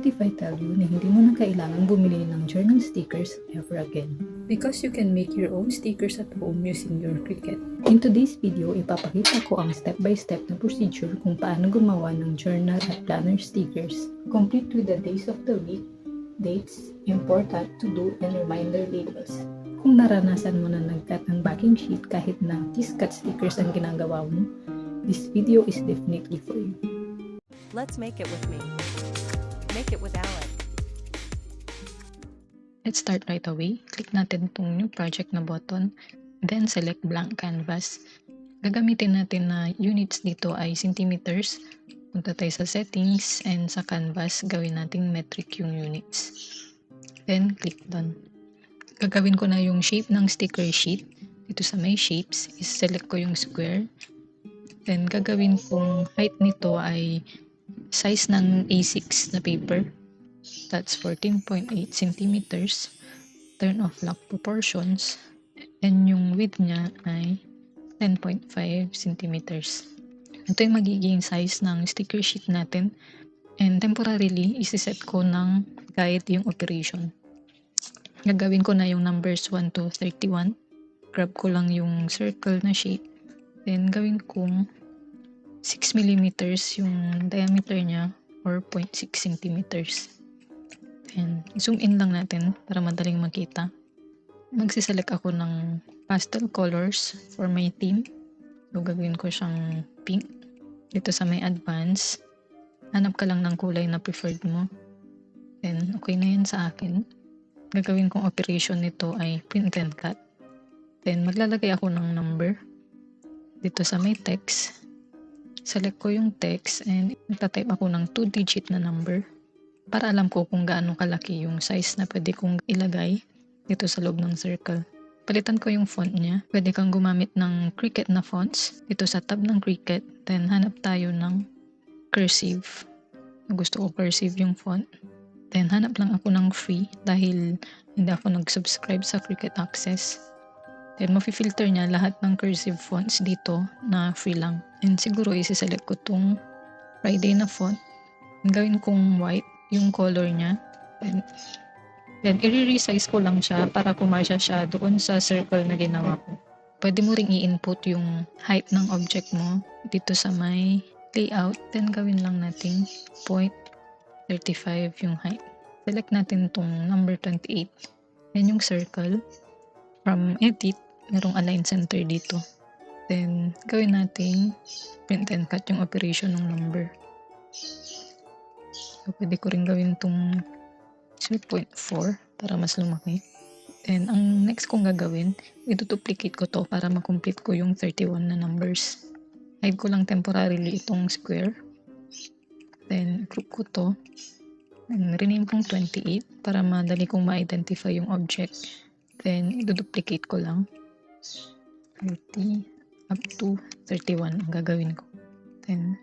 What if I tell you na hindi mo na kailangan bumili ng journal stickers ever again? Because you can make your own stickers at home using your Cricut. In today's video, ipapakita ko ang step-by-step na procedure kung paano gumawa ng journal at planner stickers, complete with the days of the week, dates, important to do, and reminder labels. Kung naranasan mo na nag-cut ng backing sheet kahit na kiss-cut stickers ang ginagawa mo, this video is definitely for you. Let's make it with me. Make it with Alec. Let's start right away. Click natin itong new project na button. Then select blank canvas. Gagamitin natin na units dito ay centimeters. Punta tayo sa settings and sa canvas, gawin nating metric yung units. Then click done. Gagawin ko na yung shape ng sticker sheet. Dito sa may shapes, is-select ko yung square. Then gagawin kong height nito ay size ng A6 na paper. That's 14.8 centimeters. Turn off lock proportions. And yung width niya ay 10.5 centimeters. Ito yung magiging size ng sticker sheet natin. And temporarily, isi-set ko ng guide yung operation. Gagawin ko na yung numbers 1 to 31. Grab ko lang yung circle na shape. Then gawin kong 6 mm yung diameter niya or 0.6 centimeters. And zoom in lang natin para madaling makita. Magsiselect ako ng pastel colors for my theme. So gagawin ko siyang pink. Dito sa may advance, hanap ka lang ng kulay na preferred mo. Then okay na yan sa akin. Gagawin kong operation nito ay print and cut. Then maglalagay ako ng number. Dito sa may text, select ko yung text and magta-type ako ng 2-digit na number para alam ko kung gaano kalaki yung size na pwede kong ilagay dito sa loob ng circle. Palitan ko yung font niya. Pwede kang gumamit ng Cricut na fonts. Dito sa tab ng Cricut, then hanap tayo ng cursive. Gusto ko cursive yung font. Then hanap lang ako ng free dahil hindi ako nag-subscribe sa Cricut Access. Then, mafi-filter niya lahat ng cursive fonts dito na free lang. And siguro isi-select ko tong Friday na font. And gawin kong white yung color niya. Then i-resize ko lang siya para kumasya siya doon sa circle na ginawa ko. Pwede mo ring i-input yung height ng object mo dito sa may layout. Then, gawin lang natin 0.35 yung height. Select natin tong number 28. Yan yung circle. From edit, merong align center dito. Then, gawin natin print and cut yung operation ng number. So, pwede ko rin gawin itong 0.4 para mas lumaki. And ang next kong gagawin, i-duplicate ko to para makomplete ko yung 31 na numbers. Hide ko lang temporarily itong square. Then, group ko to. And rename kong 28 para madali kong ma-identify yung object. Then, i-duplicate ko lang. 30 up to 31 ang gagawin ko. Then,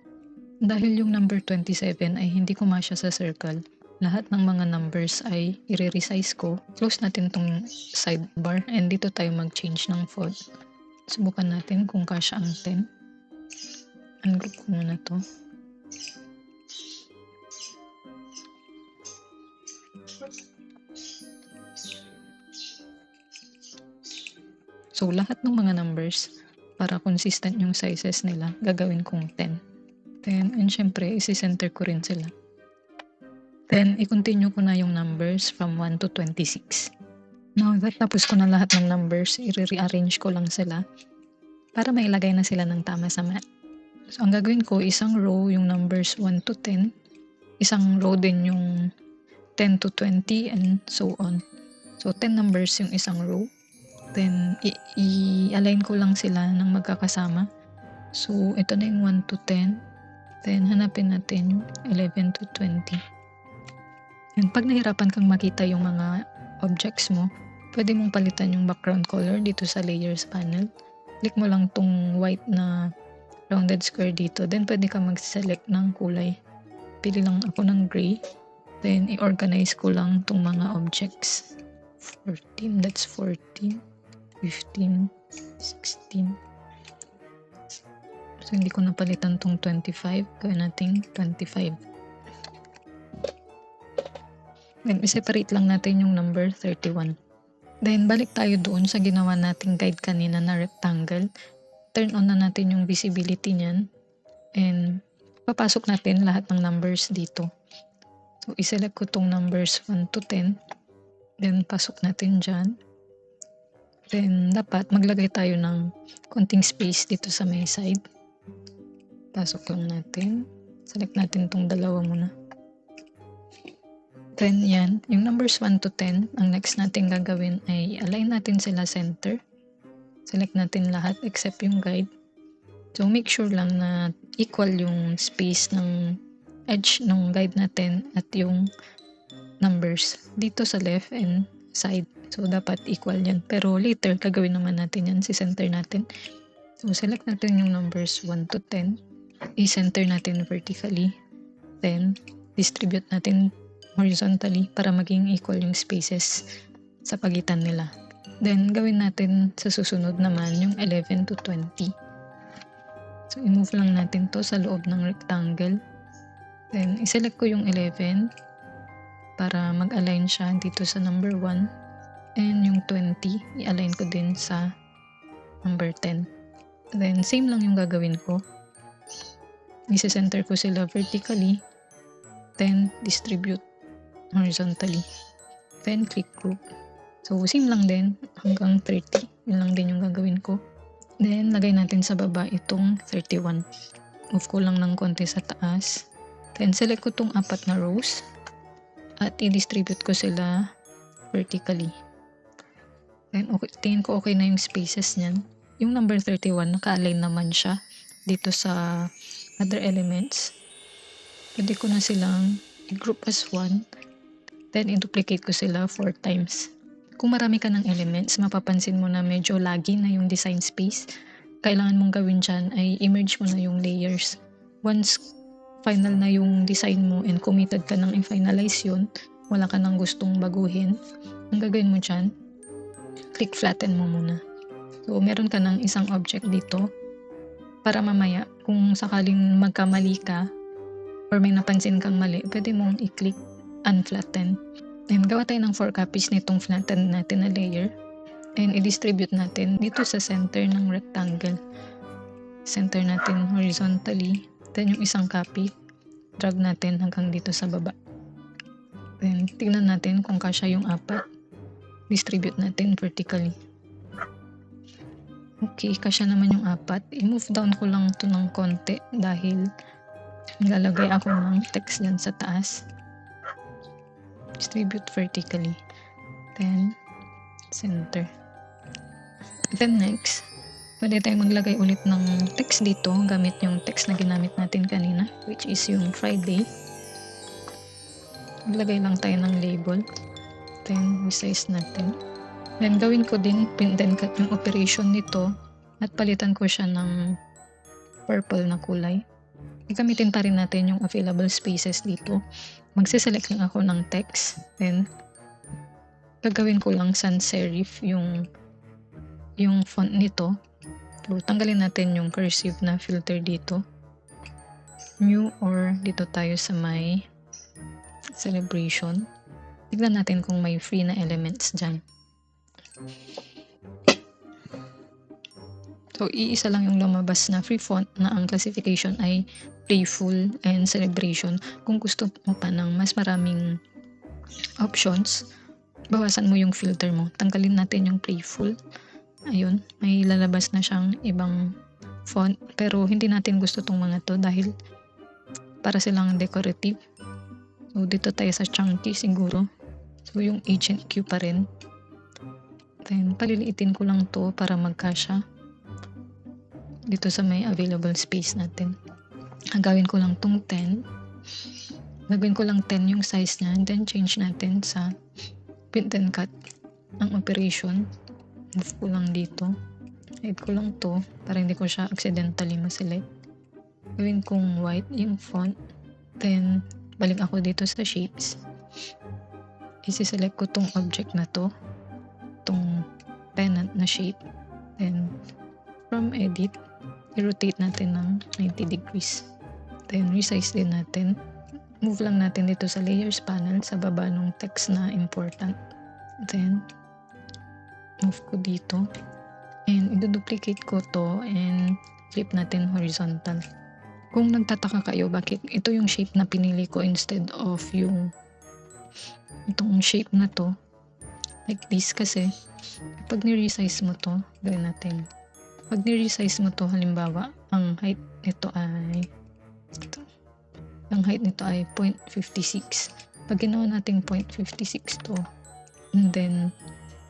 dahil yung number 27 ay hindi kumasya sa circle, lahat ng mga numbers ay i-resize ko. Close natin tong sidebar and dito tayo mag-change ng font. Subukan natin kung kasya ang 10. Ungroup ko muna to. So, lahat ng mga numbers, para consistent yung sizes nila, gagawin kong 10. Then, and syempre, isi-center ko rin sila. Then, i-continue ko na yung numbers from 1 to 26. Now that tapos ko na lahat ng numbers, i-rearrange ko lang sila para mailagay na sila ng tama sa mat. So, ang gagawin ko, isang row yung numbers 1 to 10. Isang row din yung 10 to 20 and so on. So, 10 numbers yung isang row. Then, i-align ko lang sila ng magkakasama. So, ito na yung 1 to 10. Then, hanapin natin yung 11 to 20. And pag nahirapan kang makita yung mga objects mo, pwede mong palitan yung background color dito sa layers panel. Click mo lang tong white na rounded square dito. Then, pwede ka mag-select ng kulay. Pili lang ako ng gray. Then, i-organize ko lang tong mga objects. 14, that's 14. 15, 16. So, hindi ko napalitan tong 25. Gawin natin 25. Then, i-separate lang natin yung number 31. Then, balik tayo doon sa ginawa nating guide kanina na rectangle. Turn on na natin yung visibility niyan. And, papasok natin lahat ng numbers dito. So, iselect ko tong numbers 1 to 10. Then, pasok natin dyan. Then, dapat maglagay tayo ng konting space dito sa may side. Pasok lang natin. Select natin tong dalawa muna. Then, yan. Yung numbers 1 to 10, ang next natin gagawin ay align natin sila center. Select natin lahat except yung guide. So, make sure lang na equal yung space ng edge ng guide natin at yung numbers dito sa left and side. So, dapat equal yan. Pero later, gagawin naman natin yan. Si-center natin. So, select natin yung numbers 1 to 10. I-center natin vertically. Then, distribute natin horizontally para maging equal yung spaces sa pagitan nila. Then, gawin natin sa susunod naman yung 11 to 20. So, i-move lang natin to sa loob ng rectangle. Then, i-select ko yung 11 para mag-align siya dito sa number 1. And yung 20, i-align ko din sa number 10. Then, same lang yung gagawin ko. I-center ko sila vertically. Then, distribute horizontally. Then, click group. So, same lang din hanggang 30. Yun lang din yung gagawin ko. Then, lagay natin sa baba itong 31. Move ko lang ng konti sa taas. Then, select ko itong 4 na rows. At i-distribute ko sila vertically. Then, okay, tingin ko okay na yung spaces niyan. Yung number 31, naka-align naman siya dito sa other elements. Pwede ko na silang i-group as 1. Then, i-duplicate ko sila 4 times. Kung marami ka ng elements, mapapansin mo na medyo laggy na yung design space. Kailangan mong gawin dyan ay i-merge mo na yung layers. Once final na yung design mo and committed ka nang i-finalize yun, wala ka nang gustong baguhin, ang gagawin mo dyan, click flatten mo muna. So, meron ka ng isang object dito para mamaya, kung sakaling magkamali ka or may napansin kang mali, pwede mong i-click unflatten. And gawa tayo ng 4 copies nitong flatten natin na layer and i-distribute natin dito sa center ng rectangle. Center natin horizontally. Then yung isang copy, drag natin hanggang dito sa baba. Then tignan natin kung kasya yung 4. Distribute natin vertically. Okay, kasya naman yung 4. I-move down ko lang to ng konti dahil nilalagay ako ng text dyan sa taas. Distribute vertically. Then, center. Then next, pwede tayong maglagay ulit ng text dito gamit yung text na ginamit natin kanina, which is yung Friday. Maglagay lang tayo ng label. Then, resize natin. Then, gawin ko din print and cut yung operation nito at palitan ko siya ng purple na kulay. Gagamitin pa rin natin yung available spaces dito. Magsiselect lang ako ng text. Then, gagawin ko lang sans serif yung font nito. So, tanggalin natin yung cursive na filter dito. New or dito tayo sa may celebration. Tignan natin kung may free na elements dyan. So, iisa lang yung lumabas na free font na ang classification ay playful and celebration. Kung gusto mo pa ng mas maraming options, bawasan mo yung filter mo. Tanggalin natin yung playful. Ayun, may lalabas na siyang ibang font. Pero hindi natin gusto tong mga to dahil para silang decorative. So, dito tayo sa chunky siguro. So, yung Agent Q pa rin. Then, paliliitin ko lang to para magkasya dito sa may available space natin. Gagawin ko lang tong 10. Gagawin ko lang 10 yung size niya. And then, change natin sa print and cut ang operation. Move ko lang dito. Hide ko lang to para hindi ko siya accidentally ma-select. Gawin kong white yung font. Then, balik ako dito sa shapes. Isi-select ko tong object na to. Tong pennant na shape. Then, from edit, i-rotate natin ng 90 degrees. Then, resize din natin move lang natin dito sa layers panel sa baba ng text na important. Then, move ko dito. And i-duplicate ko to and flip natin horizontal. Kung nagtataka kayo bakit ito yung shape na pinili ko instead of yung itong shape na to, like this, kasi pag ni-resize mo to, gawin natin. Pag ni-resize mo to, halimbawa, ang height nito ay ito. Ang height nito ay 0.56. Pag ginawa natin 0.56 to, and then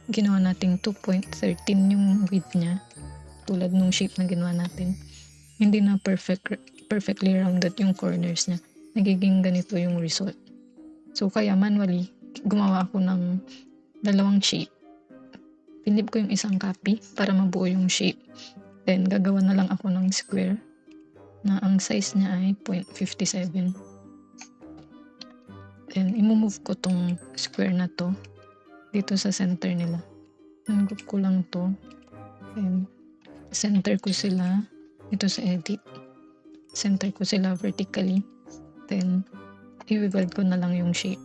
ginawa natin 2.13 yung width niya, tulad nung shape na ginawa natin, hindi na perfectly rounded yung corners niya. Nagiging ganito yung result. So, kaya manually, gumawa ako ng dalawang shape. Pinlip ko yung isang copy para mabuo yung shape. Then, gagawa na lang ako ng square na ang size niya ay 0.57. Then, imove ko tong square na to dito sa center nila. Group ko lang to. Then, center ko sila dito sa edit. Center ko sila vertically. Then, i-weld ko na lang yung shape.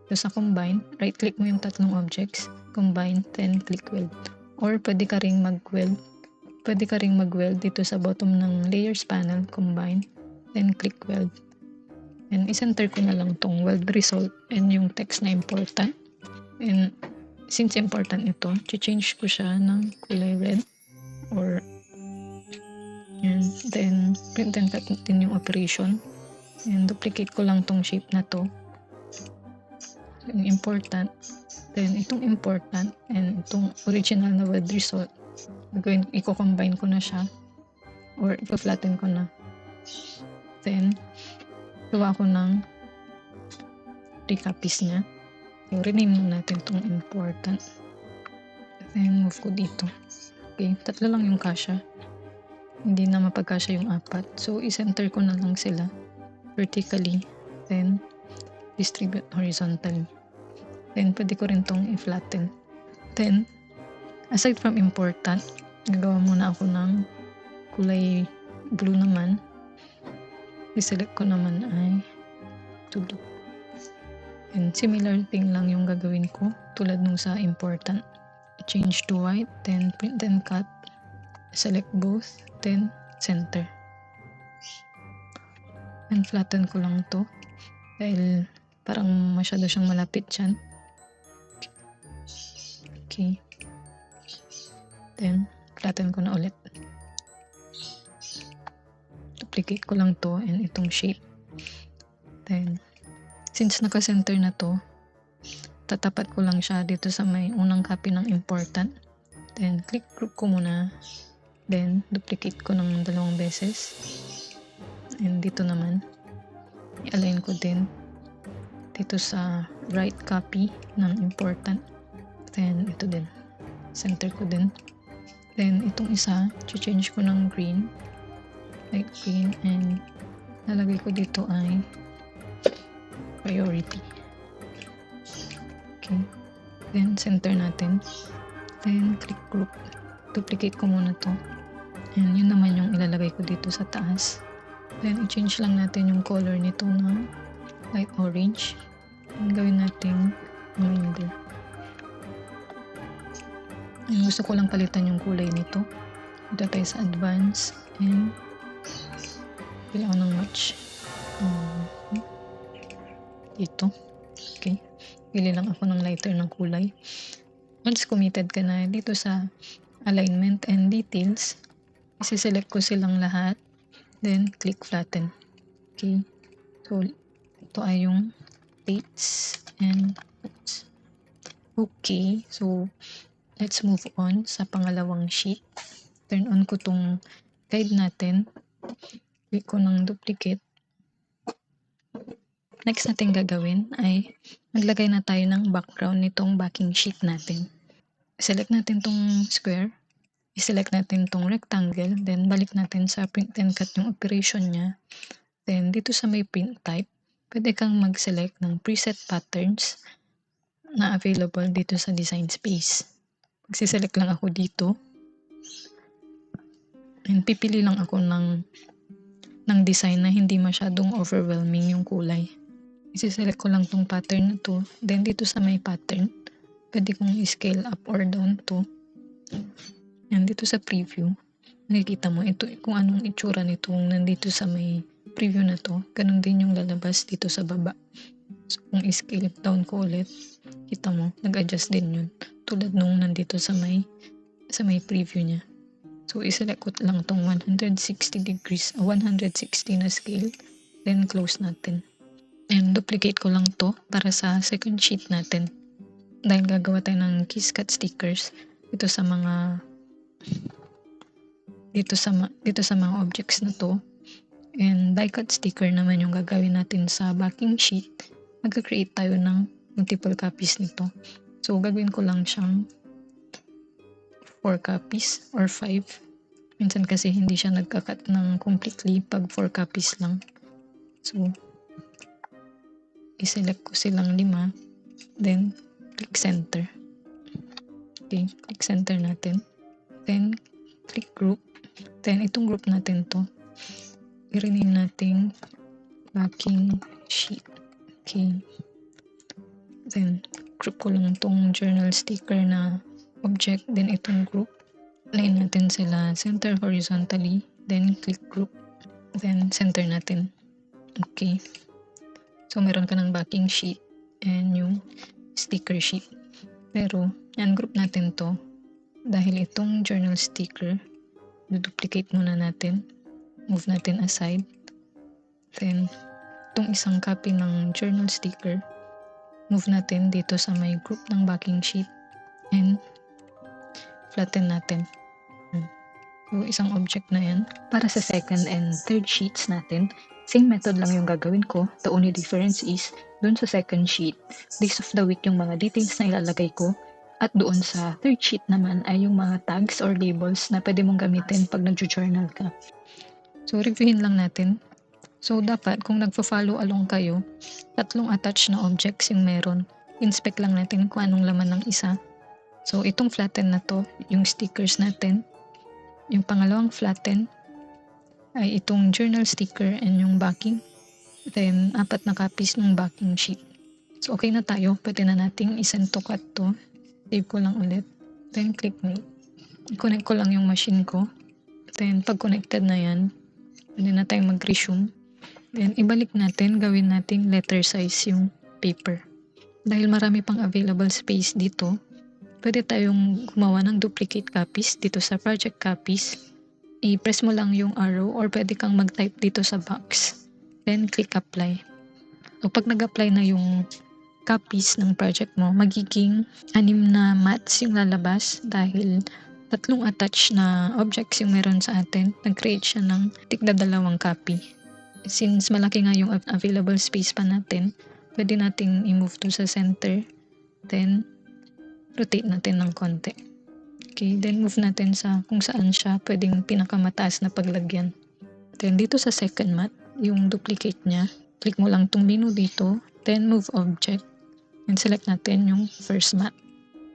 So, sa combine, right-click mo yung tatlong objects, combine, then click weld. Or, pwede ka ring mag-weld. Pwede ka ring mag-weld dito sa bottom ng layers panel, combine, then click weld. And i-center ko na lang tong weld result and yung text na important. And since important ito, change ko siya ng kulay red or and then print and cut din yung operation. And duplicate ko lang tong shape na to. Yung important. Then itong important and itong original na weld result, i-combine ko na siya or i-flatten ko na. Then gawa ko ng 3 copies niya. So, rename natin itong important. Then, move ko dito. Okay, 3 lang yung kasya. Hindi na mapagkasya yung 4. So, i-center ko na lang sila vertically. Then, distribute horizontally. Then, pwede ko rin itong i-flatten. Then, aside from important, gagawa muna ako ng kulay blue naman. I-select ko naman ay to blue. And similar thing lang yung gagawin ko tulad nung sa important. Change to white, then print and cut. Select both, then center. And flatten ko lang to dahil parang masyado siyang malapit dyan. Okay. Then flatten ko na ulit. Duplicate ko lang to and itong shape. Then since naka-center na to, tatapat ko lang siya dito sa may unang copy ng important. Then, click group ko muna. Then, duplicate ko ng 2 beses. And dito naman, i-align ko din dito sa right copy ng important. Then, ito din. Center ko din. Then, itong isa, change ko ng green. Light green. And, nalagay ko dito ay priority. Okay. Then, center natin. Then, click group. Duplicate ko muna to. And yun naman yung ilalagay ko dito sa taas. Then, i-change lang natin yung color nito na light orange. And gawin natin remainder. And gusto ko lang palitan yung kulay nito. Dito tayo sa advance. And pili ako ng match. Dito. Okay. Pili lang ako ng lighter ng kulay. Once committed ka na dito sa alignment and details, isi-select ko silang lahat. Then, click flatten. Okay. So, ito ay yung dates and notes. Okay. So, let's move on sa pangalawang sheet. Turn on ko tong guide natin. Click ko ng duplicate. Next natin gagawin ay maglagay na tayo ng background nitong backing sheet natin. Select natin tong square. I-select natin tong rectangle. Then, balik natin sa print and cut yung operation niya. Then, dito sa may print type, pwede kang mag-select ng preset patterns na available dito sa design space. Magsiselect lang ako dito. And pipili lang ako ng ng design na hindi masyadong overwhelming yung kulay. Isi-select ko lang tong pattern na to. Then dito sa may pattern, pwede kong i-scale up or down to. Yan, dito sa preview, nakikita mo ito kung anong itsura nitong nandito sa may preview na to. Ganun din yung lalabas dito sa baba. So kung i-scale down ko ulit, kita mo, nag-adjust din yun. Tulad nung nandito sa may preview niya. So i-select ko lang tong 160 na scale. Then close natin. And duplicate ko lang to para sa second sheet natin. Dahil gagawa tayo ng kiss cut stickers dito sa mga objects na to. And die cut sticker naman yung gagawin natin sa backing sheet. Mag-create tayo ng multiple copies nito. So gagawin ko lang siyang 4 copies or 5. Minsan kasi hindi siya nagka-cut ng completely pag 4 copies lang. So i-select ko silang 5, then click center. Okay, click center natin. Then click group. Then itong group natin to, i-rename natin backing sheet. Okay. Then group ko lang tong journal sticker na object. Then itong group, line natin sila center horizontally. Then click group. Then center natin. Okay. So, meron ka ng backing sheet and yung sticker sheet. Pero, yan, group natin to. Dahil itong journal sticker, duplicate muna natin. Move natin aside. Then, itong isang copy ng journal sticker, move natin dito sa may group ng backing sheet and flatten natin. So, isang object na yan. Para sa second and third sheets natin, same method lang yung gagawin ko. The only difference is, dun sa second sheet, days of the week yung mga details na ilalagay ko. At doon sa third sheet naman ay yung mga tags or labels na pwede mong gamitin pag nag-journal ka. So, reviewin lang natin. So, dapat kung nagpo-follow along kayo, 3 attached na objects yung meron. Inspect lang natin kung anong laman ng isa. So, itong flatten na to, yung stickers natin. Yung pangalawang flatten ay itong journal sticker and yung backing. Then, 4 na copies ng backing sheet. So, okay na tayo. Pwede na nating isend to cut to. Save ko lang ulit. Then, click make. Connect ko lang yung machine ko. Then, pag connected na yan, pwede na tayong mag-resume. Then, ibalik natin. Gawin natin letter size yung paper. Dahil marami pang available space dito, pwede tayong gumawa ng duplicate copies dito sa project copies. I-press mo lang yung arrow or pwede kang mag-type dito sa box. Then, click apply. So, pag nag-apply na yung copies ng project mo, magiging 6 na mats yung lalabas dahil 3 attached na objects yung meron sa atin. Nag-create siya ng tigda 2 copy. Since malaki nga yung available space pa natin, pwede nating i-move to sa center. Then, rotate natin ng konti. Okay, then move natin sa kung saan siya pwedeng pinakamataas na paglagyan. Then dito sa second mat, yung duplicate niya, click mo lang tong menu dito, then move object, and select natin yung first mat.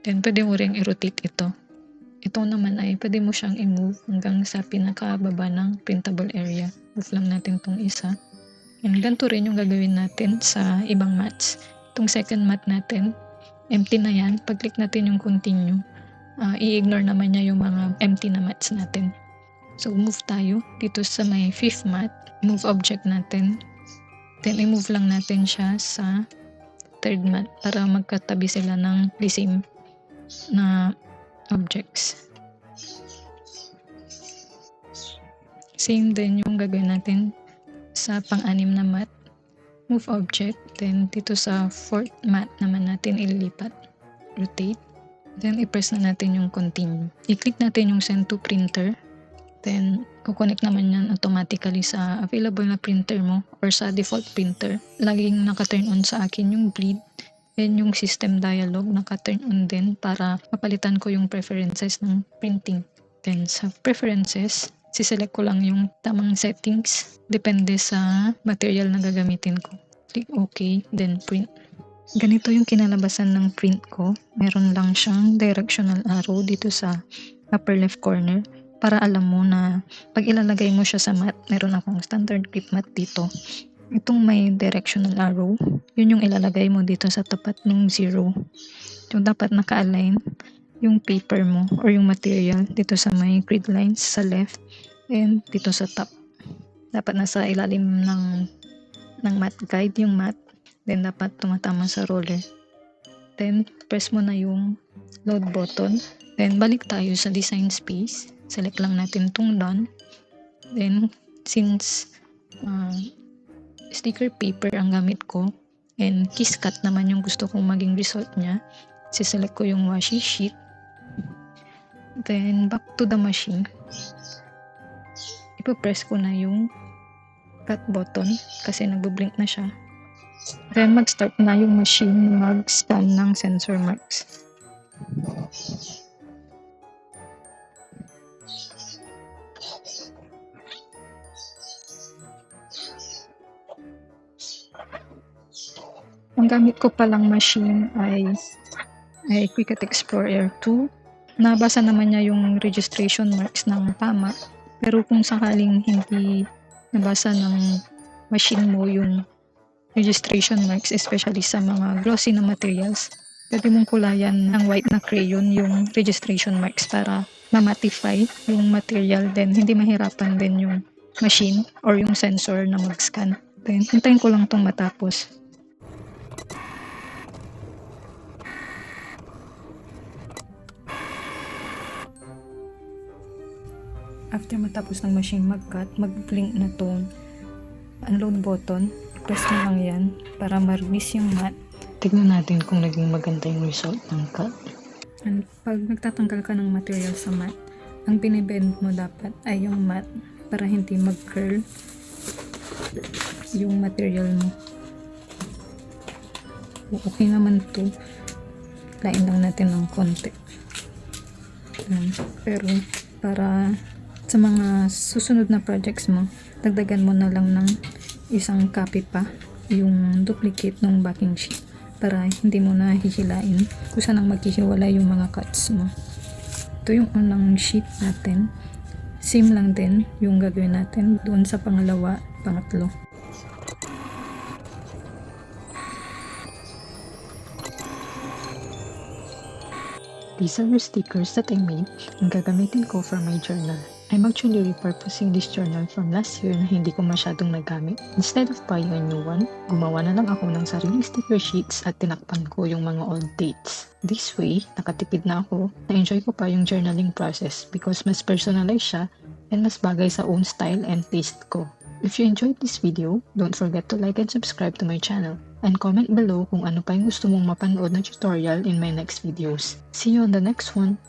Then pwede mo ring i-rotate ito. Ito naman ay pwede mo siyang i-move hanggang sa pinakababa ng printable area. Move lang natin tong isa. And ganito rin yung gagawin natin sa ibang mats. Itong second mat natin, empty na yan. Pag-click natin yung continue, i-ignore naman niya yung mga empty na mats natin. So, move tayo dito sa may 5th mat. Move object natin. Then, i-move lang natin siya sa 3rd mat para magkatabi sila ng the same na objects. Same din yung gagawin natin sa pang-6 na mat. Move object. Then, dito sa 4th mat naman natin ililipat. Rotate. Then, i-press na natin yung continue. I-click natin yung send to printer. Then, kukonect naman yan automatically sa available na printer mo or sa default printer. Laging naka-turn on sa akin yung bleed. Then, yung system dialog naka-turn on din para mapalitan ko yung preferences ng printing. Then, sa preferences, siselect ko lang yung tamang settings. Depende sa material na gagamitin ko. Click OK, then print. Ganito yung kinalabasan ng print ko. Meron lang siyang directional arrow dito sa upper left corner. para alam mo na pag ilalagay mo siya sa mat, meron akong standard grip mat dito. Itong may directional arrow, yun yung ilalagay mo dito sa tapat ng 0. Yung dapat naka-align yung paper mo or yung material dito sa may grid lines sa left and dito sa top. Dapat nasa ilalim ng mat guide yung mat, then dapat tumatama sa roller. Then press mo na yung load button, then balik tayo sa design space, select lang natin tong done. Then since sticker paper ang gamit ko and kiss cut naman yung gusto kong maging result niya, siselect ko yung washi sheet, then back to the machine, ipapress ko na yung cut button kasi nagbo-blink na siya. Then mag-start na yung machine mag-scan ng sensor marks. Ang gamit ko palang machine ay Cricut Explorer 2. Nabasa naman niya yung registration marks ng tama. Pero kung sakaling hindi nabasa ng machine mo yung registration marks, especially sa mga glossy na materials, pwede mong kulayan ng white na crayon yung registration marks para ma-matify yung material, then hindi mahirapan din yung machine or yung sensor na mag-scan. Then hintayin ko lang itong matapos. After matapos ng machine mag-cut, mag-blink na tong unload button. Press mo lang yan para ma-release yung mat. Tignan natin kung naging maganda yung result ng cut. And pag nagtatanggal ka ng material sa mat, ang binibend mo dapat ay yung mat para hindi mag-curl yung material mo. Okay naman to. Lain lang natin ng konti. Pero para sa mga susunod na projects mo, dagdagan mo na lang ng isang copy pa yung duplicate ng backing sheet para hindi mo na hihilain kung saan ang maghihiwala yung mga cuts mo. Ito yung unang sheet natin. Same lang din yung gagawin natin doon sa pangalawa, pangatlo. These are the stickers that I made and gagamitin ko for my journal. I'm actually repurposing this journal from last year na hindi ko masyadong nagamit. Instead of buying a new one, gumawa na lang ako ng sariling sticker sheets at tinakpan ko yung mga old dates. This way, nakatipid na ako. Na-enjoy ko pa yung journaling process because mas personalized siya and mas bagay sa own style and taste ko. If you enjoyed this video, don't forget to like and subscribe to my channel. And comment below kung ano pa yung gusto mong mapanood na tutorial in my next videos. See you on the next one!